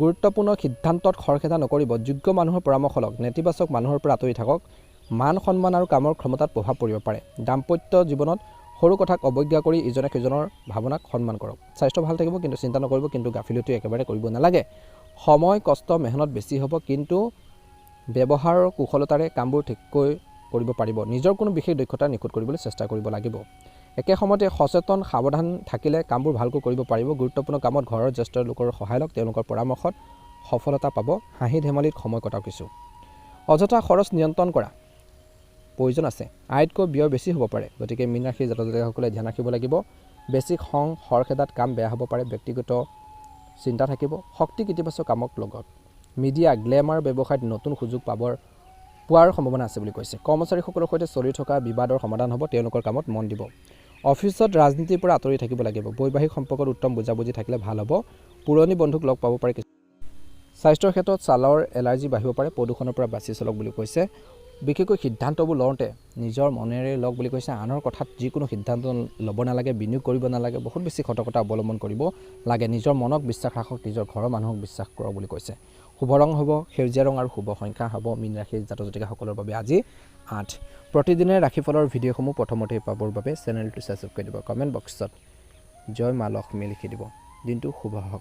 গুৰুত্বপূৰ্ণ সিদ্ধান্তত খৰখেদা নকৰিব। যোগ্য মানুহৰ পৰামৰ্শ লওক। নেতিবাচক মানুহৰ পৰা আঁতৰি থাকক। মান সন্মান আৰু কামৰ ক্ষমতাত প্ৰভাৱ পৰিব পাৰে। দাম্পত্য জীৱনত সৰু কথাক অৱজ্ঞা কৰি ইজনে সিজনৰ ভাৱনাক সন্মান কৰক। স্বাস্থ্য ভাল থাকিব, কিন্তু চিন্তা নকৰিব, কিন্তু গাফিলতি একেবাৰে কৰিব নালাগে। সময় কষ্ট মেহনত বেছি হ'ব, কিন্তু ব্যৱহাৰৰ কুশলতাৰে কামবোৰ ঠিককৈ কৰিব পাৰিব। নিজৰ কোনো বিশেষ দক্ষতা নিখুঁত কৰিবলৈ চেষ্টা কৰিব লাগিব। একে সময়তে সচেতন সাৱধান থাকিলে কামবোৰ ভালকৈ কৰিব পাৰিব। গুৰুত্বপূৰ্ণ কামত ঘৰৰ জ্যেষ্ঠ লোকৰ সহায় লওক। তেওঁলোকৰ পৰামৰ্শত সফলতা পাব। হাঁহি ধেমালিত সময় কটাওক কিছু। অযথা খৰচ নিয়ন্ত্ৰণ কৰা প্ৰয়োজন আছে। আয়তকৈ ব্যয় বেছি হ'ব পাৰে, গতিকে মীন ৰাশিৰ জাতক জাতিকাসকলে ধ্যান ৰাখিব লাগিব। বেছি খং খৰখেদাত কাম বেয়া হ'ব পাৰে। ব্যক্তিগত চিন্তা থাকিব। শক্তিক ইতিবাচক কামক লগত। মিডিয়া গ্লেমাৰ ব্যৱসায়ত নতুন সুযোগ পোৱাৰ সম্ভাৱনা আছে বুলি কৈছে। কৰ্মচাৰীসকলৰ সৈতে চলি থকা বিবাদৰ সমাধান হ'ব। তেওঁলোকৰ কামত মন দিব। অফিচত ৰাজনীতিৰ পৰা আঁতৰি থাকিব লাগিব। বৈবাহিক সম্পৰ্কত উত্তম বুজাবুজি থাকিলে ভাল হ'ব। পুৰণি বন্ধুক লগ পাব পাৰে। স্বাস্থ্যৰ ক্ষেত্ৰত ছালৰ এলাৰ্জি বাঢ়িব পাৰে, প্ৰদূষণৰ পৰা বাছি চলক বুলি কৈছে। বিশেষকৈ সিদ্ধান্তবোৰ লওঁতে নিজৰ মনেৰে লওক বুলি কৈছে। আনৰ কথাত যিকোনো সিদ্ধান্ত ল'ব নালাগে, বিনিয়োগ কৰিব নালাগে, বহুত বেছি সতৰ্কতা অৱলম্বন কৰিব লাগে। নিজৰ মনক বিশ্বাস ৰাখক, নিজৰ ঘৰৰ মানুহক বিশ্বাস কৰক বুলি কৈছে। শুভ ৰং হ'ব সেউজীয়া ৰং আৰু শুভ সংখ্যা হ'ব মীন ৰাশিৰ জাতক জাতিকাসকলৰ বাবে আজি 8। প্ৰতিদিনে ৰাশিফলৰ ভিডিঅ'সমূহ প্ৰথমতে পাবৰ বাবে চেনেলটো ছাবস্ক্ৰাইব কৰি দিব। কমেণ্ট বক্সত জয় মা লক্ষ্মী লিখি দিব। দিনটো শুভ হওক।